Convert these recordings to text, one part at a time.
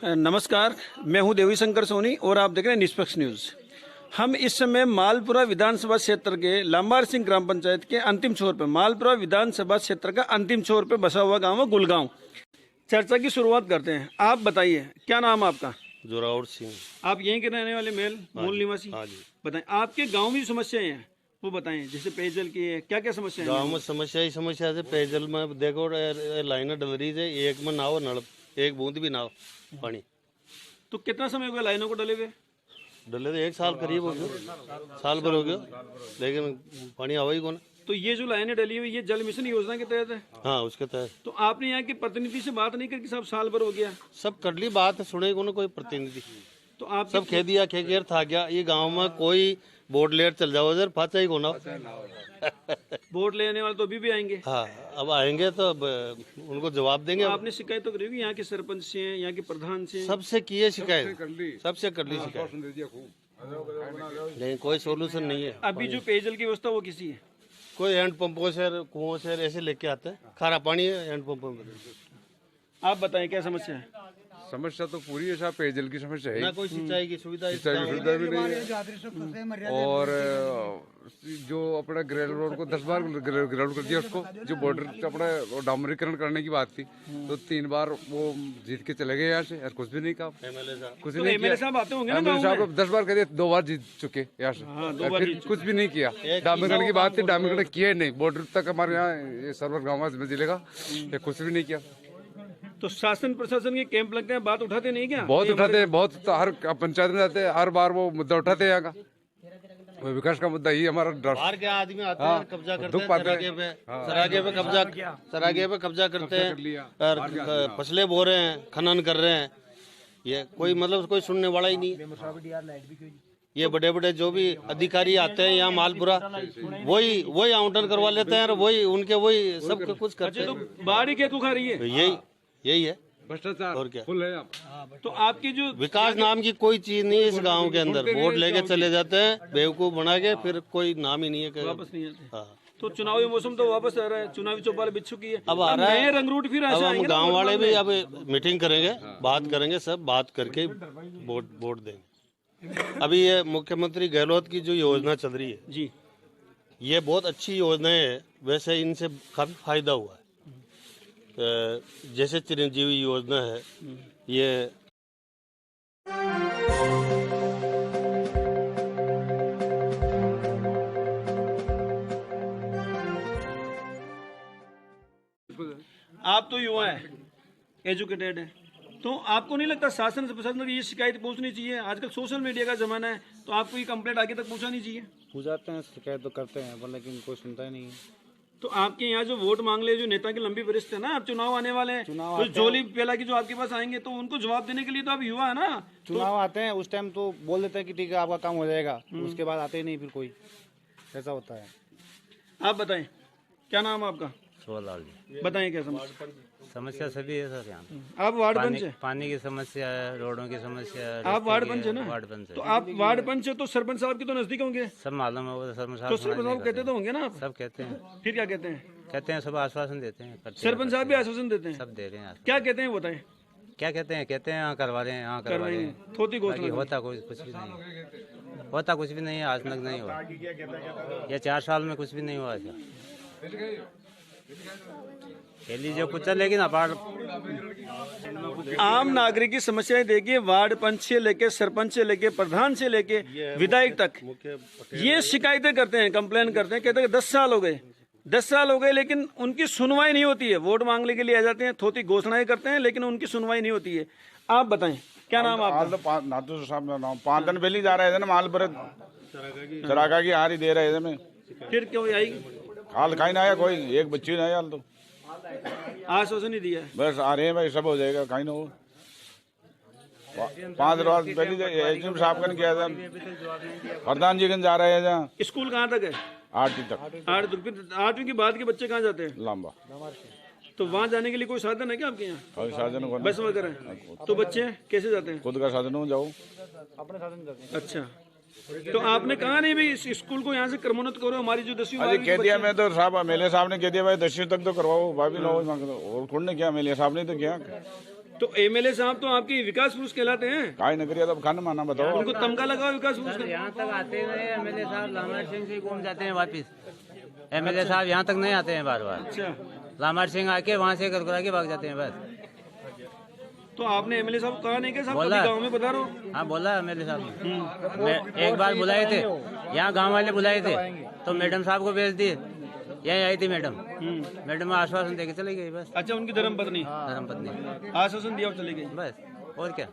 नमस्कार, मैं हूं देवी शंकर सोनी और आप देख रहे हैं निष्पक्ष न्यूज। हम इस समय मालपुरा विधानसभा क्षेत्र के लांबार सिंह ग्राम पंचायत के अंतिम छोर पर, मालपुरा विधानसभा क्षेत्र का अंतिम छोर पर बसा हुआ गांव है गुलगांव। चर्चा की शुरुआत करते हैं। आप बताइए, क्या नाम आपका? जोरावर सिंह। आप यहीं के रहने वाले मूल निवासी? हाँ जी। बताएं, आपके गाँव में समस्याएं हैं वो बताएं, जैसे पेयजल की है, क्या क्या समस्या है? गाँव में समस्या ही समस्या है। पेयजल में देखो लाइनें डल रही है, एक में नाव नल, एक बूंद भी नाव पानी। तो कितना समय हो गया लाइनों को डले हुए? डले तो 1 साल करीब हो गया, साल भर हो गया, लेकिन पानी आवा ही कौन। तो ये जो लाइनें डली हुई ये जल मिशन योजना के तहत है? हाँ, उसके तहत। तो आपने यहाँ के प्रतिनिधि से बात नहीं की कि साहब साल भर हो गया? सब कर ली बात, सुने को कोई प्रतिनिधि। तो आप सब कह दिया खेर था गया। ये गांव में कोई बोर्ड लेट चल जाओ इधर फाचा ही कोना। वोट लेने वाले तो अभी भी आएंगे। हाँ, अब आएंगे तो अब उनको जवाब देंगे। तो आपने शिकायत तो करी होगी यहाँ के सरपंच से, यहाँ के प्रधान से? सबसे की है शिकायत, सबसे कर ली शिकायत, लेकिन कोई सोल्यूशन नहीं है। अभी जो पेयजल की व्यवस्था वो किसी है? कोई हैंड पंपों से, कुओं से ऐसे लेके आते हैं। खारा पानी है हैंड पंपों में। आप बताएं क्या समस्या है? समस्या तो पूरी है साहब, पेयजल की समस्या है, ना कोई सिंचाई की सुविधा सुविधा भी नहीं है। और जो अपना ग्रेल रोड को 10 बार ग्रेल कर दिया उसको, जो बॉर्डर अपना डामरीकरण करने की बात थी, तो 3 बार वो जीत के चले गए यहाँ से, और कुछ भी नहीं कहा। कुछ तो नहीं एमएलए साहब आते होंगे ना? एमएलए साहब 10 बार कह 2 बार जीत चुके यहाँ से, फिर कुछ भी नहीं किया। डामरीकरण की बात थी, डामरीकरण किया नहीं। बॉर्डर तक हमारे यहाँ ये सर्वर गाँव में जिले का, कुछ भी नहीं किया। तो शासन प्रशासन के कैंप लगते हैं, बात उठाते नहीं क्या? बहुत उठाते हैं, बहुत। तो हर पंचायत में जाते हैं, हर बार वो मुद्दा उठाते हैं। यहाँ का विकास का मुद्दा ही हमारा। बाहर के आदमी आते हैं, कब्जा करते हैं, सरागे पे कब्जा करते हैं, और फसलें बो रहे हैं, खनन कर रहे हैं। ये कोई मतलब कोई सुनने वाला ही नहीं है। ये बड़े बड़े जो भी अधिकारी आते हैं यहाँ मालपुरा, वही आवंटन करवा लेते हैं, और वही सब कुछ करते हैं। तो बाढ़ क्या खा रही है? यही है भ्रष्टाचार और क्या। फुल है यहाँ। तो आपकी जो विकास नाम की कोई चीज नहीं है इस गांव के अंदर। वोट लेके चले जाते हैं बेवकूफ बना के, फिर कोई नाम ही नहीं है। वापस नहीं आते। हाँ। तो चुनावी मौसम तो वापस आ रहा है, चुनावी चौपाल बिछ चुकी है, अब आ रहा है नए रंगरूट फिर अब हम गांव वाले भी अब आएंगे। मीटिंग करेंगे, बात करेंगे, सब बात करके वोट देंगे। अभी ये मुख्यमंत्री गहलोत की जो योजना चल रही है जी, ये बहुत अच्छी योजना है। वैसे इनसे काफी फायदा हुआ है। जैसे चिरंजीवी योजना है, ये आप तो युवा है, एजुकेटेड है, तो आपको नहीं लगता शासन से प्रशासन की ये शिकायत पहुंचनी चाहिए? आजकल सोशल मीडिया का जमाना है, तो आपको ये कंप्लेंट आगे तक पहुंचानी चाहिए। पूछाते हैं, शिकायत तो करते हैं, पर लेकिन कोई सुनता ही नहीं है। तो आपके यहाँ जो वोट मांग ले, जो नेता की लंबी फहरिस्त है ना, अब चुनाव आने वाले हैं, तो जोली पेला की जो आपके पास आएंगे, तो उनको जवाब देने के लिए तो आप युवा है ना। चुनाव आते हैं उस टाइम तो बोल देते हैं कि ठीक है आपका काम हो जाएगा, उसके बाद आते ही नहीं फिर कोई। ऐसा होता है। आप बताएं, क्या नाम है आपका? सोलाल जी। बताएं क्या समस्या सभी है सर यहाँ पे। आप वार्ड पंच है? पानी की समस्या है, रोडों की समस्या है। आप वार्ड पंच है ना? वार्ड पंच है। तो आप वार्ड पंच है, तो सरपंच साहब के तो नजदीक होंगे? सब मालूम है, वो सरपंच तो सरपंच साहब कहते तो होंगे ना आप? सब कहते हैं। फिर क्या कहते हैं? कहते हैं सब आश्वासन देते हैं, करते हैं, सरपंच साहब भी आश्वासन देते हैं? सब दे रहे हैं आश्वासन। क्या कहते हैं बताएं? क्या कहते हैं? कहते हैं यहाँ करवा रहे हैं, यहाँ करवा रहे हैं। थोती बाकी घोषणा होता कुछ भी नहीं, होता कुछ भी नहीं है, आज तक नहीं हुआ। ये 4 साल में कुछ भी नहीं हुआ ऐसा। कह लीजिए कुछ चलेगी ना पार। आम नागरिक की समस्याएं देखिए, वार्ड पंच से लेके सरपंच से लेके प्रधान से लेके विधायक तक ये शिकायतें करते हैं, कंप्लेन करते हैं, कहते हैं 10 साल हो गए, 10 साल हो गए, लेकिन उनकी सुनवाई नहीं होती है। वोट मांगने के लिए आ जाते हैं, थोती घोषणाएं करते हैं, लेकिन उनकी सुनवाई नहीं होती है। आप बताएं, क्या नाम आपका? नातू साहब का नाम 5 दिन पहले जा रहे थे ना माल पर चरागा की हार ही दे रहे थे। मैं फिर क्यों आई? हाल कहीं ना आया, कोई एक बच्ची नहीं आया। तो आश्वासन नहीं दिया है। बस आ रहे हैं भाई, सब हो जाएगा, कहीं ना हो। 5 दिन पहले एसडीएम साहब का किया था, प्रधान जी कन जा रहे हैं। जहाँ स्कूल कहाँ तक है? 8वीं तक। 8वीं के बाद के बच्चे कहाँ जाते हैं? लंबा। तो वहाँ जाने के लिए कोई साधन है क्या आपके यहाँ? कोई साधन को बस वगैरह? तो बच्चे कैसे जाते हैं? खुद का साधन हो जाओ। अच्छा, तो आपने कहा नहीं भाई इस स्कूल को यहाँ से क्रमोन्नत करो, हमारी जो 10वीं अरे कह दिया मैं तो साहब, एमएलए साहब ने कह दिया भाई 10वीं तक तो करवाओ, भाभी लो। और कौन ने किया? एमएलए साहब ने तो किया। तो एमएलए साहब तो आपकी विकास पुरुष कहलाते हैं, काय नगरिया तो खाना माना बताओ। उनको तमगा लगा विकास पुरुष का। यहाँ तक आते हुए एमएलए साहब लामार सिंह से घूम जाते हैं वापिस। एमएलए साहब यहाँ तक नहीं आते हैं बार बार। अच्छा, लामार सिंह आके वहाँ से करकुरा के भाग जाते हैं बस। तो आपने एमएलए साहब को कहा नहीं क्या साहब बोला। गाँव में बता रहा हूँ। हाँ बोला एमएलए साहब ने। मैं एक बार बुलाए थे, यहाँ गांव वाले बुलाए थे तो मैडम साहब को भेज दिए। यही आई थी मैडम, मैडम आश्वासन देके चली गई बस। अच्छा, उनकी धर्मपत्नी धर्मपत्नी आश्वासन दिया और चली गई। बस, और क्या,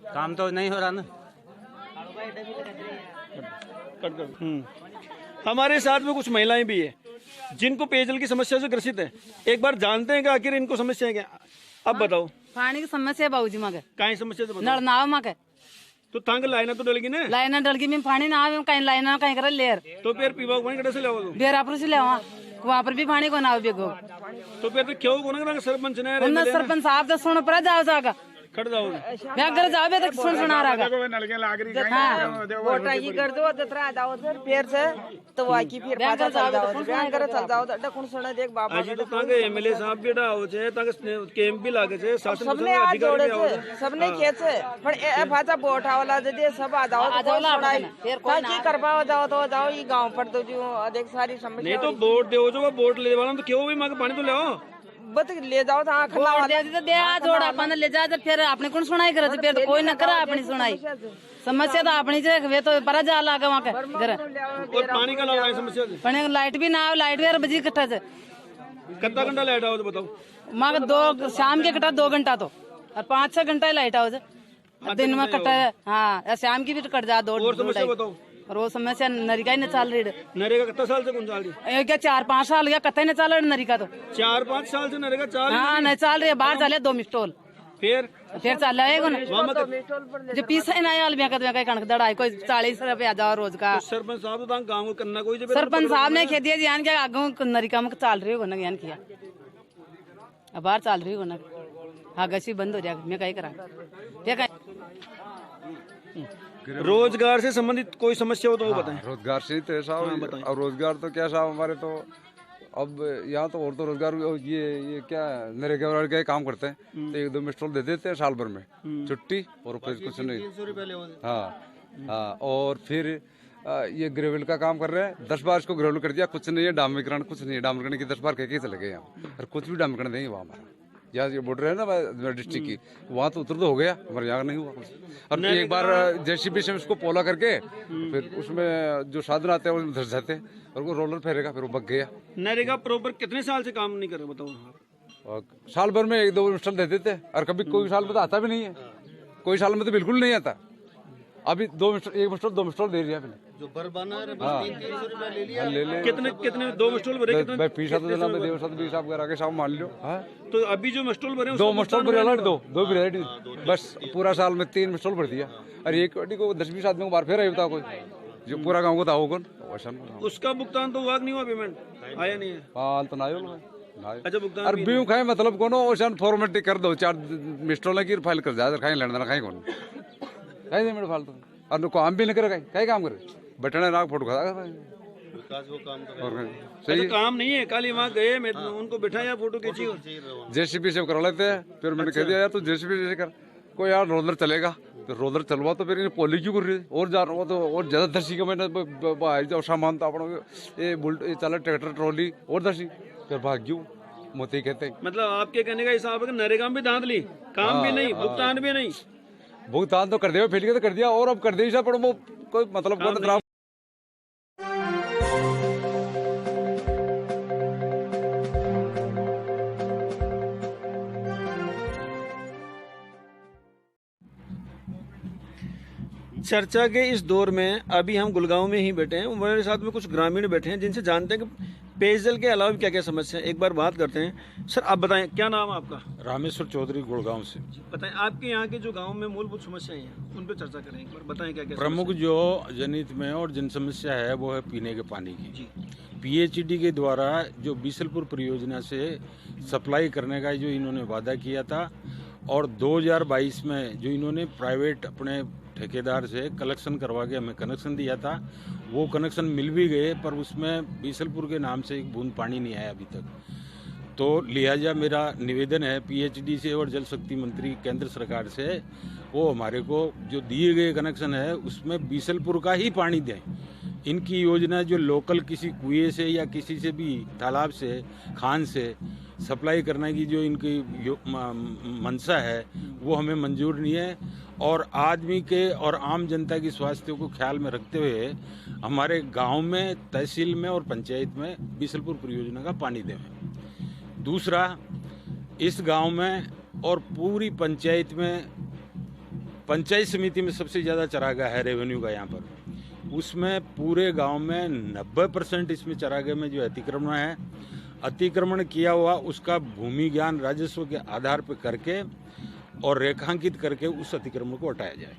काम तो नहीं हो रहा ना। हमारे साथ में कुछ महिलाएं भी है जिनको पेयजल की समस्या से ग्रसित है। एक बार जानते हैं कि आखिर इनको समस्या है क्या। अब बताओ। पानी की समस्या है बाबूजी माँ के, काई समस्या तो नल नाव माँ के तो तंग लाइना तो डलगी ना। लाइना डलगी में पानी ना आवे, कहीं लाइना कहीं करे लेर तो फिर पीवा पानी कड़े से ले आओ। बेरापुर से ले वहाँ पर भी पानी को ना बेगो। तो फिर तो क्यों कोना ना सरपंच ने उन्ना सरपंच साहब तो सुन पर जाओ जागा खड़ जाओ। मैं घर जाओ बे तक सुना रहा नलके लाग रही। हाँ वोटा की कर दो दतरा जाओ सर फिर से तो वाकी फिर पाछा चल जाओ बयान करे चल जाओ डकुन सुने देख बाबा आज तो तांगे एमएलए साहब भी डाओ छे तांगे कैंप भी लागे छे शासन सबने आज जोड़े छे सबने खेचे पर ए भाषा बोठा वाला जदे सब आ जाओ तो सुनाई ताकि करवाओ जाओ तो जाओ ये गांव पर तो जो अधिक सारी समस्या नहीं तो वोट दो जो वोट ले वाला तो क्यों भी मां के पानी तो ले आओ। बत ले जाओ तो खला वाला दे दे आ जोड़ा अपन ले जा तो फिर अपने कौन सुनाई करे फिर तो कोई न करा अपनी सुनाई। समस्या तो अपनी से वे तो पर जा लागे वहाँ के घर और पानी का लाओ समस्या से। पानी लाइट भी ना आवे, लाइट भी बजी कट्ठा से कितना घंटा लाइट आओ तो बताओ। माँ के 2 शाम के कटा 2 घंटा तो और 5-6 घंटा ही लाइट आओ दिन में कटा। हाँ शाम की भी कट जा 2 और समस्या बताओ। और वो समस्या नरिका ही न चल रही है। नरेगा कितना साल से कौन चल रही है। क्या 4-5 साल या कतई न चल रही नरिका तो 4-5 साल से नरेगा चाल। हाँ नहीं चल रही है, बाहर चले 2 मिस्टोल फिर चल रहा जो पीछे ना अलमिया कहीं कणक दड़ाई कोई 40 रुपया जाओ रोज का। सरपंच साहब तो गाँव को करना कोई सरपंच साहब ने कह दिया जान क्या आगे नरिका में चल रही हो ना ज्ञान किया अब बाहर चल रही हो ना आगसी बंद हो जाएगा मैं कहीं करा रोजगार से संबंधित कोई समस्या हो तो वो बताएं। रोजगार से तो ऐसा और रोजगार तो क्या साहब हमारे तो अब यहाँ तो और तो रोजगार ये क्या नरेगा वाले का काम करते हैं तो 1-2 स्टॉल दे देते हैं साल भर में छुट्टी और कुछ नहीं। हाँ और फिर ये ग्रेवल का काम कर रहे हैं 10 बार इसको ग्रेवल कर दिया कुछ नहीं है डामरीकरण कुछ नहीं है डामरीकरण की 10 बार कह के चले गए यहाँ और कुछ भी डामरीकरण नहीं हुआ हमारा। यहाँ ये बॉर्डर है ना डिस्ट्रिक्ट की वहाँ तो उतर तो हो गया हमारे यहाँ नहीं हुआ कुछ। और एक बार जेसीबी से उसको पोला करके फिर उसमें जो साधन आते हैं वो धस जाते हैं और वो रोलर फेरेगा फिर वो बग गया। नरेगा प्रॉपर कितने साल से काम नहीं कर रहे बताओ। और साल भर में 1-2 मिस्टल दे देते और कभी कोई साल में तो आता भी नहीं है, कोई साल में तो बिल्कुल नहीं आता। अभी 1 मिस्टल दे दिया जो बर बना है 300 रुपया ले लिया। ले कितने 2 मस्टॉल भरे कितने भाई पीसा तो देना देव साथ भी हिसाब करा के साहब मान लो। हाँ तो अभी जो मस्टॉल भरे 2 मस्टल भरे अलग 2 भी बस पूरा साल में 3 मस्टल भर दिया और एक कटी को 10-20 आदमी को बार फिर होता कोई जो पूरा गाँव को था वो कौन उसका भुगतान तो हुआ नहीं हुआ पेमेंट आया नहीं है। हाल तो ना अच्छा भुगतान और बीयू खाए मतलब कोनो ओशन फॉर्मेलिटी कर दो 4 मिस्टल की फाइल कर जा खाई लेना खाई कौन खाई नहीं मेरे फालतू और काम भी नहीं करे कहीं काम करे बैठने नाक फोटो खा विकास वो काम कर और अच्छा काम नहीं है। कल वहाँ गए मैं उनको बैठाया फोटो खींची जेसीबी से करा लेते हैं फिर मैंने कह दिया यार तू जेसीबी से कर कोई यार रोलर चलेगा तो रोलर चलवा तो फिर पोली क्यों कर रही है और जा रहा हूँ तो और ज्यादा दर्शी का मैंने सामान तो अपना ये चला ट्रैक्टर ट्रॉली और दर्शी फिर भाग क्यों मोती कहते हैं। मतलब आपके कहने का हिसाब है कि नरेगा में भी दांत ली काम भी नहीं भुगतान भी नहीं। भुगतान तो कर दिया फिर तो कर दिया और अब कर दे पर वो कोई मतलब कौन। चर्चा के इस दौर में अभी हम गुड़गांव में ही बैठे हैं, मेरे साथ में कुछ ग्रामीण बैठे हैं जिनसे जानते हैं कि पेयजल के अलावा क्या क्या समस्या है। एक बार बात करते हैं। सर आप बताएं क्या नाम है आपका। रामेश्वर चौधरी गुड़गांव से। बताएं आपके यहाँ के जो गांव में मूलभूत समस्याएं हैं उन पर चर्चा करें। एक बार बताएं क्या क्या प्रमुख जो जनहित में और जन समस्या है वो है पीने के पानी की। पीएचईडी के द्वारा जो बीसलपुर परियोजना से सप्लाई करने का जो इन्होंने वादा किया था और 2022 में जो इन्होंने प्राइवेट अपने ठेकेदार से कलेक्शन करवा के हमें कनेक्शन दिया था वो कनेक्शन मिल भी गए पर उसमें बीसलपुर के नाम से एक बूंद पानी नहीं आया अभी तक। तो लिहाजा मेरा निवेदन है पीएचडी से और जल शक्ति मंत्री केंद्र सरकार से, वो हमारे को जो दिए गए कनेक्शन है उसमें बीसलपुर का ही पानी दें। इनकी योजना जो लोकल किसी कुएं से या किसी से भी तालाब से खान से सप्लाई करने की जो इनकी मंशा है वो हमें मंजूर नहीं है। और आदमी के और आम जनता की स्वास्थ्य को ख्याल में रखते हुए हमारे गांव में, तहसील में और पंचायत में बीसलपुर परियोजना का पानी दें। दूसरा, इस गांव में और पूरी पंचायत में, पंचायत समिति में सबसे ज़्यादा चरागाह है रेवेन्यू का यहाँ पर, उसमें पूरे गांव में 90% इसमें चरागाह में जो अतिक्रमण है, अतिक्रमण किया हुआ उसका भूमि ज्ञान राजस्व के आधार पर करके और रेखांकित करके उस अतिक्रमण को हटाया जाए।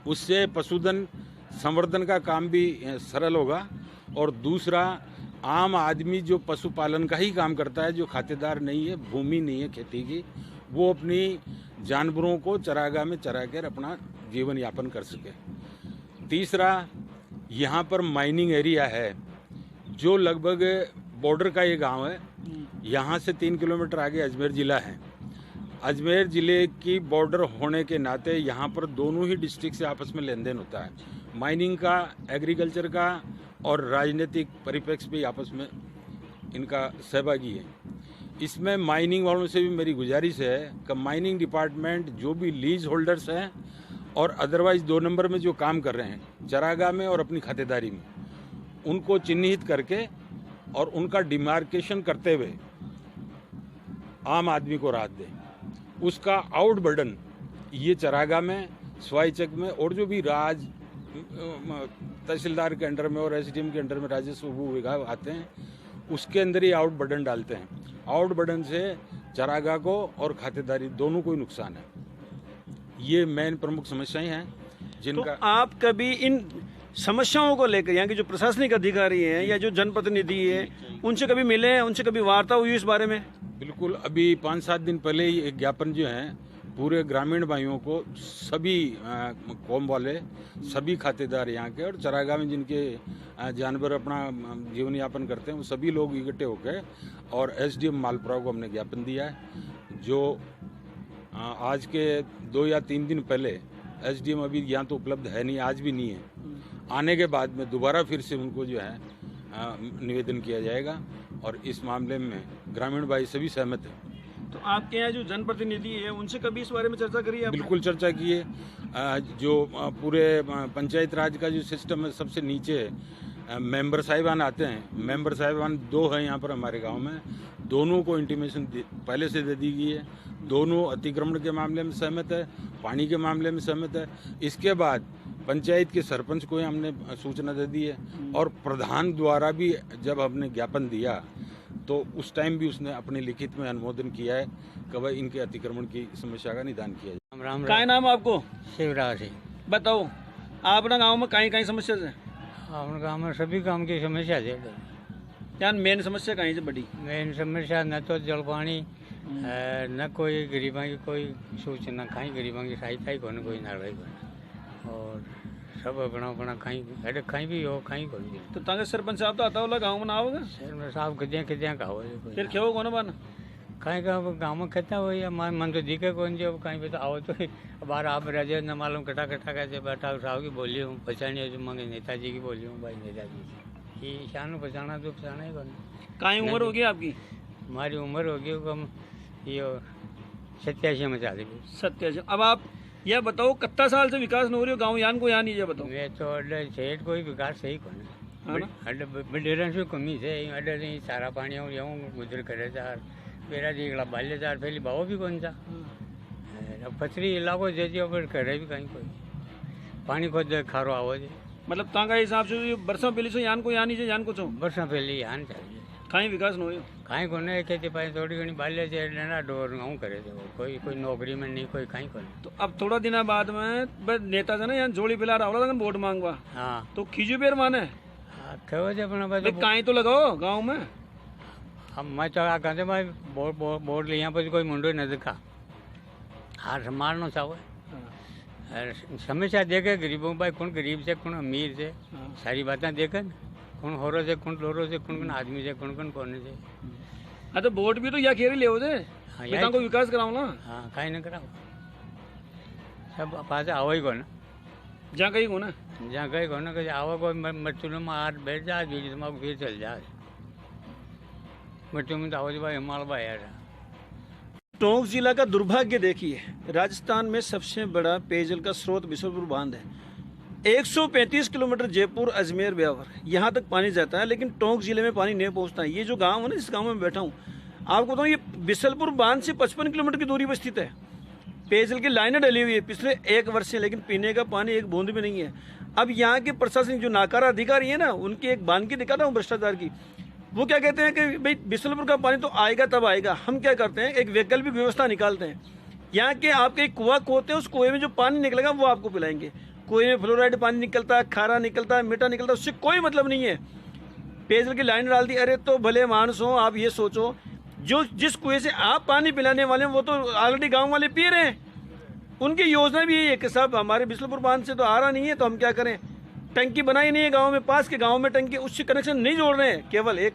उससे पशुधन संवर्धन का काम भी सरल होगा। और दूसरा, आम आदमी जो पशुपालन का ही काम करता है, जो खातेदार नहीं है, भूमि नहीं है खेती की, वो अपनी जानवरों को चरागाह में चरा कर अपना जीवन यापन कर सके। तीसरा, यहाँ पर माइनिंग एरिया है जो लगभग बॉर्डर का ये गांव है। यहाँ से 3 किलोमीटर आगे अजमेर ज़िला है। अजमेर ज़िले की बॉर्डर होने के नाते यहाँ पर दोनों ही डिस्ट्रिक्ट से आपस में लेन देन होता है, माइनिंग का, एग्रीकल्चर का और राजनीतिक परिप्रेक्ष्य भी आपस में इनका सहभागी है। इसमें माइनिंग वालों से भी मेरी गुजारिश है कि माइनिंग डिपार्टमेंट जो भी लीज होल्डर्स हैं और अदरवाइज 2 नंबर में जो काम कर रहे हैं चरागाह में और अपनी खातेदारी में, उनको चिन्हित करके और उनका डिमार्केशन करते हुए आम आदमी को राहत दें। उसका आउट बर्डन ये चरागाह में, स्वायचक में और जो भी तहसीलदार के अंडर में और एसडीएम के अंडर में राजस्व विभाग आते हैं, उसके अंदर ही आउट बर्डन डालते हैं। आउट बर्डन से चरागाह को और खातेदारी दोनों को ही नुकसान है। ये मेन प्रमुख समस्याएं हैं जिनका। तो आप कभी इन समस्याओं को लेकर यहाँ के जो प्रशासनिक अधिकारी हैं या जो जनप्रतिनिधि है, उनसे कभी मिले हैं, उनसे कभी वार्ता हुई इस बारे में? बिल्कुल, अभी 5-7 दिन पहले ही एक ज्ञापन जो है पूरे ग्रामीण भाइयों को, सभी कौम वाले, सभी खातेदार यहाँ के और चरागाह में जिनके जानवर अपना जीवन यापन करते हैं, वो सभी लोग इकट्ठे होकर और एसडीएम मालपुरा को हमने ज्ञापन दिया है। जो आज के 2 या 3 दिन पहले, एसडीएम अभी यहाँ तो उपलब्ध है नहीं, आज भी नहीं है, आने के बाद में दोबारा फिर से उनको जो है निवेदन किया जाएगा और इस मामले में ग्रामीण भाई सभी सहमत हैं। तो आपके यहाँ जो जनप्रतिनिधि है उनसे कभी इस बारे में चर्चा करी है? बिल्कुल चर्चा की है। जो पूरे पंचायत राज का जो सिस्टम है, सबसे नीचे मेंबर साहिबान आते हैं। मेंबर साहिबान 2 हैं यहाँ पर हमारे गांव में, दोनों को इंटीमेशन पहले से दे दी गई है। दोनों अतिक्रमण के मामले में सहमत है, पानी के मामले में सहमत है। इसके बाद पंचायत के सरपंच को हमने सूचना दे दी है और प्रधान द्वारा भी जब हमने ज्ञापन दिया तो उस टाइम भी उसने अपने लिखित में अनुमोदन किया है कि भाई इनके अतिक्रमण की समस्या का निदान किया जाए। क्या नाम आपको? शिवराज है। बताओ, अपना गांव में कहीं समस्या है? अपने गाँव में सभी काम की समस्या है। यार मेन समस्या कहीं से बड़ी? मेन समस्या न तो जल पानी, न कोई गरीबा की कोई सूचना, कहीं गरीबा की सहायता ही कोई नाराई कोई, और सब अपना अपना कहीं भी हो, कहीं कोई भी। तो ताके सरपंच साहब तो आता होला गांव में ना आओगे? सरपंच साहब किद्या का हो फिर क्यों कौन बन कहीं का गाँव में कहता हो या मन तो दिखे कौन जो कहीं पे तो आओ तो बाहर आप राजे न मालूम कटा कैसे बैठा साहब की बोली हूँ, पहचानी जो मांगे नेताजी की बोली हूँ, भाई नेताजी की शान पहचाना तो पहचाना ही कौन। कहीं उम्र होगी आपकी? हमारी उम्र होगी कम ये 87 में चाली। 87। अब आप यह बताओ, कितना साल से विकास न हो रही हो गाँव यान को? यहाँ नहीं, ये बताओ। मैं तो अड्डे सेठ कोई विकास सही कौन अड्डे बडेरन से कमी से अड्डे नहीं सारा पानी और यूँ गुजर करे चार मेरा जीगला बाल्य चार पहली भाव भी कौन सा पथरी इलाको जैसे पर करे भी कहीं कोई पानी खुद खारो आवो जे। मतलब तांगा हिसाब से बरसा पहले से यान को यहाँ नहीं यान को छो बरसा पहले यान चाहिए कहीं विकास न हो कहीं को नहीं खेती पाई थोड़ी घनी बाल्य से लेना डोर गाँव करे थे कोई नौकरी में नहीं कोई कहीं को नहीं। तो अब थोड़ा दिन बाद में बस नेता से ना यहाँ जोड़ी पिला रहा था वोट मांगवा। हाँ तो खींचू पेर माने अपना कहीं तो लगाओ गाँव में। हम मैं चला कहते भाई बोर्ड यहाँ पर कोई मुंडो न दिखा हार संभालना चाहो समस्या देखे गरीबों भाई कौन गरीब से कौन अमीर से सारी बातें देखे कौन होरो से कौन लोरो से कौन आदमी से कौन कोने से हाँ तो वोट भी तो या खेरी ले दे यहाँ को विकास कराओ ना। हाँ कहीं ना कराओ सब पास आओ ही को ना जहाँ कहीं को ना जहाँ कहीं को ना कि आओ कोई मच्छू में मार बैठ जा बीच में फिर चल जा मच्छू में तो आओ भाई हिमाल भाई यार। टोंक जिला का दुर्भाग्य देखिए, राजस्थान में सबसे बड़ा पेयजल का स्रोत बिशनपुर बांध है। 135 किलोमीटर जयपुर अजमेर ब्यावर यहाँ तक पानी जाता है, लेकिन टोंक जिले में पानी नहीं पहुँचता है। ये जो गांव है ना, जिस गांव में मैं बैठा हूँ, आपको बताऊँ, ये बिशनपुर बांध से 55 किलोमीटर की दूरी पर स्थित है। पेयजल की लाइनें डली हुई है पिछले 1 वर्ष से, लेकिन पीने का पानी एक बूंद भी नहीं है। अब यहाँ के प्रशासनिक जो नाकारा अधिकारी है ना, उनकी एक बानगी दिखाता हूँ भ्रष्टाचार की। वो क्या कहते हैं कि भाई बिशनपुर का पानी तो आएगा तब आएगा। हम क्या करते हैं, एक वैकल्पिक व्यवस्था निकालते हैं। यहाँ के आपके एक कुआं खोदते हैं, उस कुएं में जो पानी निकलेगा वो आपको पिलाएंगे। कुएं में फ्लोराइड पानी निकलता है, खारा निकलता है, मीठा निकलता है, उससे कोई मतलब नहीं है। पेयजल की लाइन डाल दी, अरे तो भले मानस हो, आप ये सोचो जो जिस कुएं से आप पानी पिलाने वाले हैं वो तो ऑलरेडी गाँव वाले पी रहे हैं। उनकी योजना भी यही है कि साहब हमारे बिशनपुर बांध से तो आ रहा नहीं है, तो हम क्या करें, टंकी बनाई नहीं है गांव में, पास के गांव में टंकी, उससे कनेक्शन नहीं जोड़ रहे हैं, केवल एक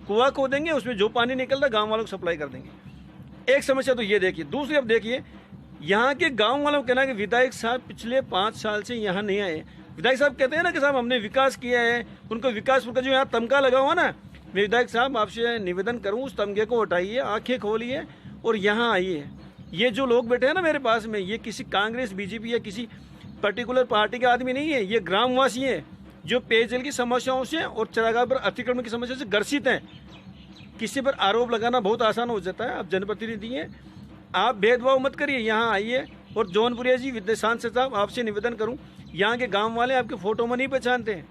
कुआं खोदेंगे, उसमें जो पानी निकलता गांव वालों को सप्लाई कर देंगे। एक समस्या तो ये देखिए। दूसरी, अब देखिए यहाँ के गांव वालों को कहना है कि विधायक साहब पिछले 5 साल से यहाँ नहीं आए। विधायक साहब कहते हैं ना कि साहब हमने विकास किया है, उनको विकास का जो यहाँ तमगा लगा हुआ ना, मैं विधायक साहब आपसे निवेदन करूँ उस तमगे को हटाइए, आंखें खोलिए और यहाँ आइए। ये जो लोग बैठे हैं ना मेरे पास में, ये किसी कांग्रेस बीजेपी या किसी पर्टिकुलर पार्टी के आदमी नहीं है, ये ग्रामवासी हैं जो पेयजल की समस्याओं से और चरागाह पर अतिक्रमण की समस्या से ग्रसित हैं। किसी पर आरोप लगाना बहुत आसान हो जाता है। आप जनप्रतिनिधि हैं, आप भेदभाव मत करिए, यहाँ आइए। और जौनपुरिया जी, विद्याशांत साहब, आपसे निवेदन करूँ, यहाँ के गाँव वाले आपके फोटो में नहीं पहचानते हैं,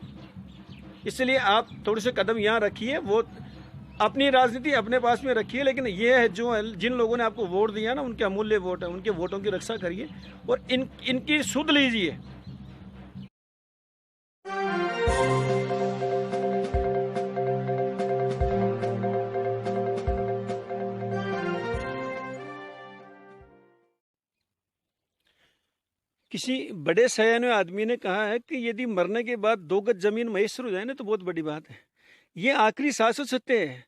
इसलिए आप थोड़े से कदम यहाँ रखिए। वो अपनी राजनीति अपने पास में रखिए, लेकिन ये है जो जिन लोगों ने आपको वोट दिया ना, उनके अमूल्य वोट है, उनके वोटों की रक्षा करिए और इनकी सुध लीजिए। किसी बड़े सयाने आदमी ने कहा है कि यदि मरने के बाद 2 गज जमीन मैसर हो जाए ना तो बहुत बड़ी बात है। ये आखिरी शाश्वत सत्य है,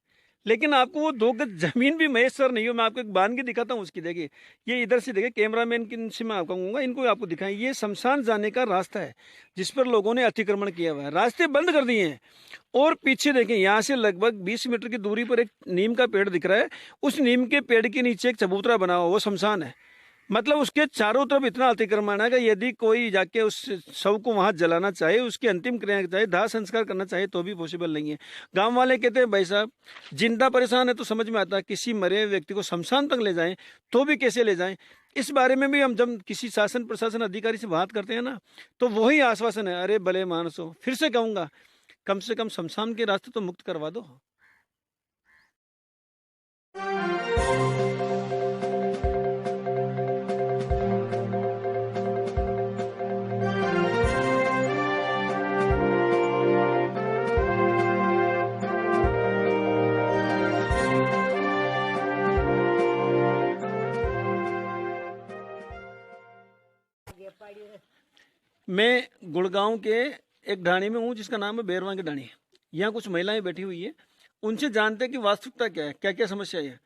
लेकिन आपको वो 2 गज जमीन भी मैसर नहीं हो। मैं आपको एक बानगी दिखाता हूँ उसकी, देखिए ये इधर से देखिए, कैमरामैन से मैं आपको कहूँगा इनको आपको दिखाएं। ये शमशान जाने का रास्ता है जिस पर लोगों ने अतिक्रमण किया हुआ है, रास्ते बंद कर दिए हैं। और पीछे देखें, यहाँ से लगभग 20 मीटर की दूरी पर एक नीम का पेड़ दिख रहा है, उस नीम के पेड़ के नीचे एक चबूतरा बना हुआ, वो शमशान है। मतलब उसके चारों तरफ इतना अतिक्रमण है कि यदि कोई जाके उस शव को वहां जलाना चाहे, उसकी अंतिम क्रिया चाहे, दाह संस्कार करना चाहे, तो भी पॉसिबल नहीं है। गांव वाले कहते हैं भाई साहब जिंदा परेशान है तो समझ में आता है, किसी मरे व्यक्ति को शमशान तक ले जाएं तो भी कैसे ले जाएं। इस बारे में भी हम जब किसी शासन प्रशासन अधिकारी से बात करते हैं ना, तो वही आश्वासन है, अरे भले मानस हो। फिर से कहूँगा, कम से कम शमशान के रास्ते तो मुक्त करवा दो। मैं गुड़गांव के एक ढाणी में हूँ जिसका नाम है बैरवा की ढाणी। यहाँ कुछ महिलाएं बैठी हुई है, उनसे जानते हैं कि वास्तविकता क्या है, क्या क्या समस्या है।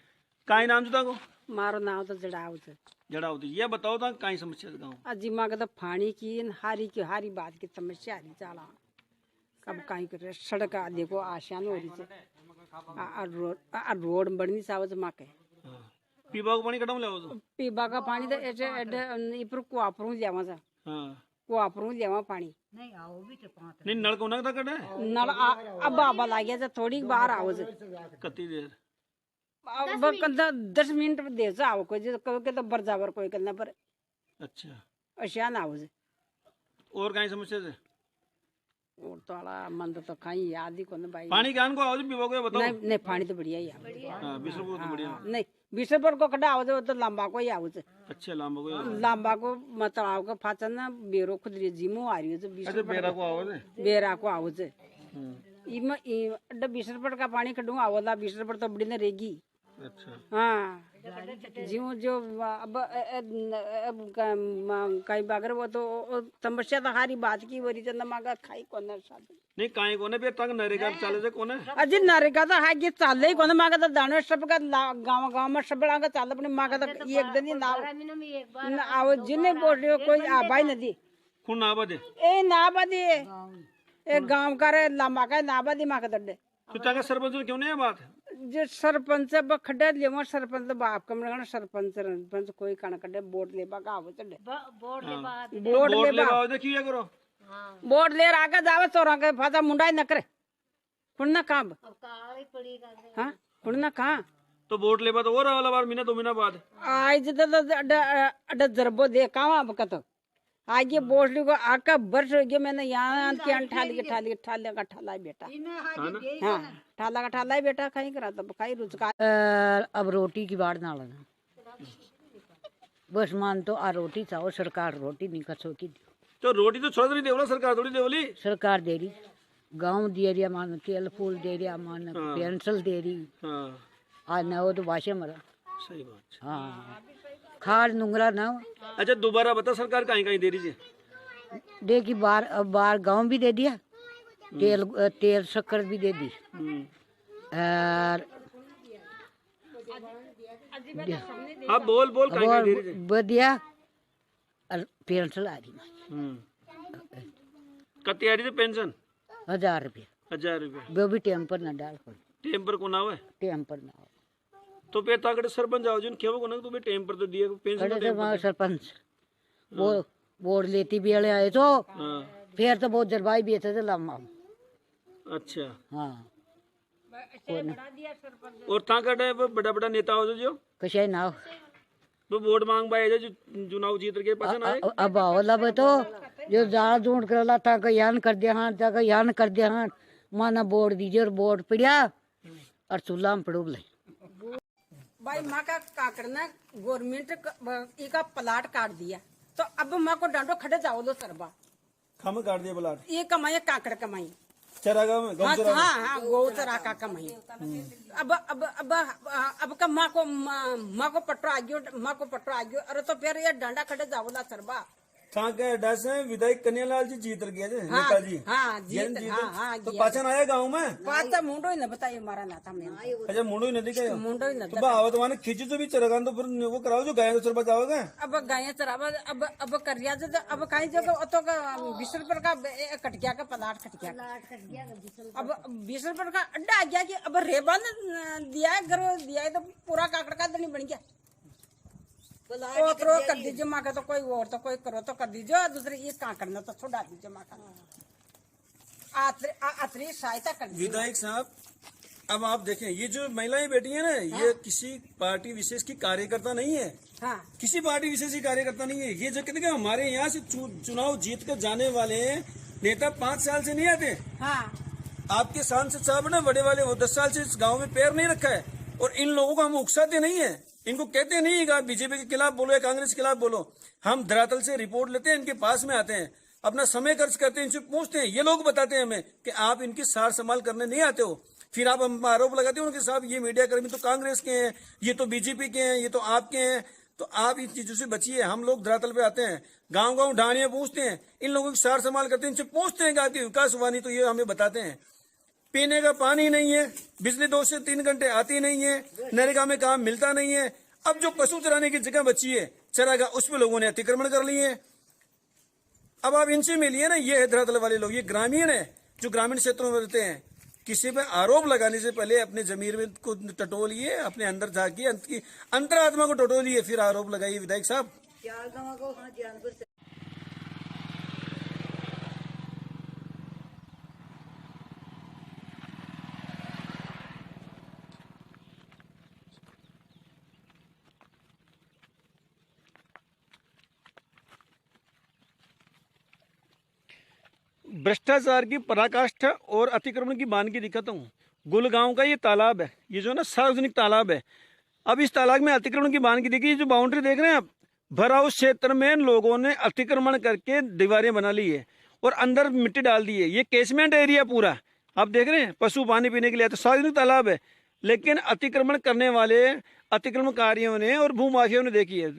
काई नाम था को? मारो नाम तो जड़ाव थे। जड़ाव थी। ये बताओ था काई समस्या गाँव? अजीमा का तो फानी की हारी बात की समस्या आ रही चाला। कब कहीं कर सड़क देखो आसान हो रही है, रोड बढ़नी सावज माँ के। पीबा का पानी कटम ले पीबा का पानी तो ऐसे इपर कुआपरू जावा सा। कुआपरू जावा पानी नहीं आओ भी तो नहीं नल को ना कटे नल अब बाबा ला गया थोड़ी बार आओ से कती देर अब 10 मिनट दे से आओ कोई के तो बरजावर कोई करना पर। अच्छा अशान आओ से। और कहीं समस्या से और तो आला मन तो कहीं याद ही कोने भाई। पानी कान को आओ जी पीबा को बताओ। नहीं पानी तो बढ़िया ही है। हां बिसरपुर तो बढ़िया। नहीं बिसरपुर को कटा आओ तो लंबा को ही आओ से। अच्छा लंबा को मतलाव का फाचन ना बेरो खुदरी जीमो आ रही है। अच्छा बेरा को आओ से। बेरा को आओ से। इम बिसरपुर का पानी कटू आओला बिसरपुर तो बड़ी ना रेगी। अच्छा हाँ ज्यों जो अब कई बागर वो तो समस्या तो हारी बात की वरी चंदा मागा खाई कोन साधन नहीं काई कोने पे तंग नरेगा चाले से कोने अजी नरेगा तो हागी चाले ही कोन मागा तो दानो सब का गांव में सब का चाल अपने मागा तो एक दिन ही ना आओ जिन्ने बोल रहे हो कोई आबाई नदी कौन नाबदे ए नाबदी ए गांव का रे लंबा का नाबदी मागा दड्डे तो ताका सरपंच क्यों नहीं है बात जो सरपंच खड्डे लेवा सरपंच बाप कमर सरपंच कोई कण कड्डे वोट ले बागा आवो चढ़े वोट ले बाओ दे किया करो वोट ले आगे जावे चोरा के फाजा मुंडाई न करे कुणना काम हां कुणना कहां तो वोट लेबा तो और वाला बार महीना 2 महीना बाद आज तो जरबो दे कावा बकत आगे बोझली को आका वर्ष हो गया मैंने यहाँ के ठाली का ठाला बेटा हाँ ठाला का ठाला बेटा कहीं करा तो खाई रुचका अब रोटी की बाढ़ ना लगा बस मान तो आ रोटी चाहो सरकार रोटी नहीं कसो की तो रोटी तो छोड़ नहीं देवला सरकार थोड़ी देवली सरकार दे रही गाँव दे रही मान तेल फूल दे रही मान पेंसिल दे रही आज न हो तो भाषा मरा सही बात हाँ खाद नुंगरा ना अच्छा दोबारा बता सरकार कहीं कहीं दे रही है दे की बार गाँव भी दे दिया तेल शक्कर भी दे दी और अब बोल कहीं दे रही है बढ़िया और पेंशन आ रही कती आ रही थी पेंशन 1000 रुपया 1000 रुपया वो भी टेम पर न डाल टेम पर को ना हुआ टेम पर ना तो पे ताकड़े सरपंच आओ जिन केवो को ना तो बे टेम पर तो दिए पेंशन तो सरपंच वो वोट लेती भी वाले आए तो फिर तो बहुत जलवाई भी थे लम्बा अच्छा हाँ और ताकड़े बड़ा बड़ा नेता हो जो कशे ना वो वोट मांग पाए जो चुनाव जीत के पसंद आए अब आओ लब तो जो जाल ढूंढ कर ला था यान कर दिया हाँ तक यान कर दिया हाँ माना वोट दीजिए और वोट पड़िया और चूल्हा में पड़ूब ले भाई माँ का काकड़ना गवर्नमेंट का प्लाट काट दिया तो अब माँ को डांडो खड़े जाओ दो सरबा खम काट दिया प्लाट ये कमाई काकड़ कमाई चरागा में हाँ गौ चरा का कमाई अब का माँ को पटो आ गयो अरे तो फिर ये डांडा खड़े जाओ ला सरबा डस है विधायक कन्हैयालाल जी जीत गए थे नेताजी तो पाचन आया गाँव में पाचा मुंडो ही न बताइए हमारा नाता में अच्छा मुंडो ही नदी का मुंडो ही तो आवत वाने खींची तो भी चरगान तो फिर वो कराओ जो गाय चरबा जाओगे अब गाय चरावा अब करिया जो अब कहीं जगह तो 20 रुपये का कटिया का प्लाट कटिया अब 20 रुपये का अड्डा आ गया कि अब रेबा दिया दिया तो पूरा काकड़ का दनी बन गया तो कर दीजिए माँ का तो कोई और तो कोई करो तो कर दीजिए दूसरे ये कहाँ करना तो छोड़ा दीजिए माँ का आतरी सहायता कर दीजिए विधायक साहब अब आप देखें ये जो महिलाएं बैठी है ना ये किसी पार्टी विशेष की कार्यकर्ता नहीं है किसी पार्टी विशेष की कार्यकर्ता नहीं है ये जो कहते हैं हमारे यहाँ से चुनाव जीत कर जाने वाले नेता 5 साल से नहीं आते आपके सांसद साहब ने बड़े वाले वो 10 साल से इस गाँव में पैर नहीं रखा है और इन लोगों को हम उकसाते नहीं है इनको कहते नहीं कि बीजेपी के खिलाफ बोलो या कांग्रेस के खिलाफ बोलो हम धरातल से रिपोर्ट लेते हैं इनके पास में आते हैं अपना समय खर्च करते हैं इनसे पूछते हैं ये लोग बताते हैं हमें कि आप इनकी सार संभाल करने नहीं आते हो फिर आप हम आरोप लगाते हो उनके साहब ये मीडिया कर्मी तो कांग्रेस के हैं ये तो बीजेपी के हैं ये तो आपके हैं तो आप इन चीजों से बचिए हम लोग धरातल पे आते हैं गाँव ढाणियां पूछते हैं इन लोगों की सार संभाल करते हैं इनसे पूछते हैं कि आपकी विकास हुआ नहीं तो ये हमें बताते हैं पीने का पानी नहीं है बिजली 2 से 3 घंटे आती नहीं है नरेगा में काम मिलता नहीं है अब जो पशु चराने की जगह बची है चरागा उसमें लोगों ने अतिक्रमण कर लिए हैं अब आप इनसे मिलिए ना ये है धरातल वाले लोग ये ग्रामीण है जो ग्रामीण क्षेत्रों में रहते हैं किसी पे आरोप लगाने से पहले अपने जमीर में को टटोलिए अपने अंदर जाके अंतरात्मा को टटोलिए फिर आरोप लगाइए विधायक साहब भ्रष्टाचार की पराकाष्ठा और अतिक्रमण की बांध की दिक्कत हूँ गुलगांव का ये तालाब है ये जो ना सार्वजनिक तालाब है अब इस तालाब में अतिक्रमण की बांध की देखिए जो बाउंड्री देख रहे हैं आप भरा उस क्षेत्र में लोगों ने अतिक्रमण करके दीवारें बना ली है और अंदर मिट्टी डाल दी है ये कैचमेंट एरिया पूरा आप देख रहे हैं पशु पानी पीने के लिए तो सार्वजनिक तालाब है लेकिन अतिक्रमण करने वाले अतिक्रमणकारियों ने और भूमाफियाओं ने देखी है,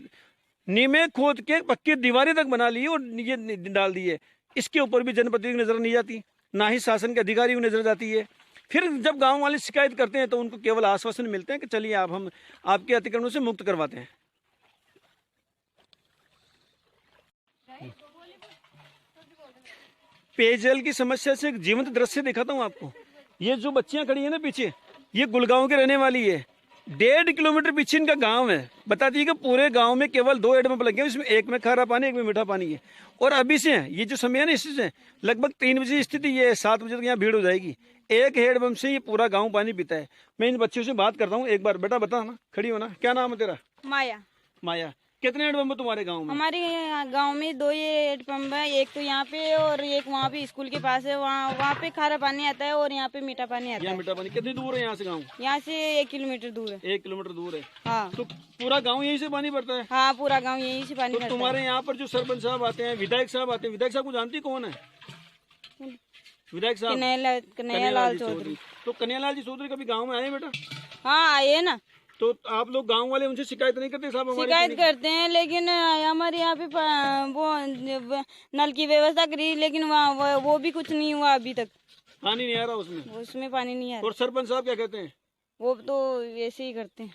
नीमे खोद के पक्की दीवारें तक बना ली और ये डाल दी है। इसके ऊपर भी जनप्रतिनिधि की नजर नहीं जाती, ना ही शासन के अधिकारी की नजर जाती है। फिर जब गांव वाले शिकायत करते हैं तो उनको केवल आश्वासन मिलते हैं कि चलिए आप हम आपके अतिक्रमण से मुक्त करवाते हैं। पेयजल की समस्या से एक जीवंत दृश्य दिखाता हूँ आपको। ये जो बच्चियां खड़ी है ना पीछे, ये गुड़गांव के रहने वाली है। 1.5 किलोमीटर पीछे इनका गांव है। बताती है कि पूरे गांव में केवल 2 हैंडपंप लगे हैं, इसमें एक में खारा पानी, एक में मीठा पानी है। और अभी से ये जो समय है ना, इससे लगभग 3 बजे स्थिति ये है, 7 बजे तक यहाँ भीड़ हो जाएगी। एक हैंडपंप से ये पूरा गाँव पानी पीता है। मैं इन बच्चों से बात करता हूँ एक बार। बेटा बता ना, खड़ी हो ना, क्या नाम है तेरा? माया। माया, कितने हैंडपंप है तुम्हारे गाँव में? हमारे गांव में 2 ये हैंडपंप है, एक तो यहाँ पे और एक वहाँ पे स्कूल के पास है। वहाँ पे खारा पानी आता है और यहाँ पे मीठा पानी आता है। मीठा पानी कितनी दूर है यहाँ से गाँव? यहाँ से 1 किलोमीटर दूर है। 1 किलोमीटर दूर है। हाँ। तो पूरा गाँव यहीं से पानी भरता है? हाँ, पूरा गाँव यहीं से पानी तो भरता है। तुम्हारे यहाँ पर जो सरपंच साहब आते हैं, विधायक साहब आते हैं, विधायक साहब को जानती कौन है? विधायक साहब कन्हैयालाल चौधरी। तो कन्हैयालाल जी चौधरी कभी गाँव में आए बेटा? हाँ, आए ना। तो आप लोग गांव वाले उनसे शिकायत नहीं करते साहब? शिकायत करते हैं, लेकिन हमारे यहाँ पे वो नल की व्यवस्था करी, लेकिन वहाँ वो भी कुछ नहीं हुआ अभी तक। पानी नहीं आ रहा उसमें? उसमें पानी नहीं आ रहा। और सरपंच साहब क्या कहते हैं? वो तो ऐसे ही करते हैं।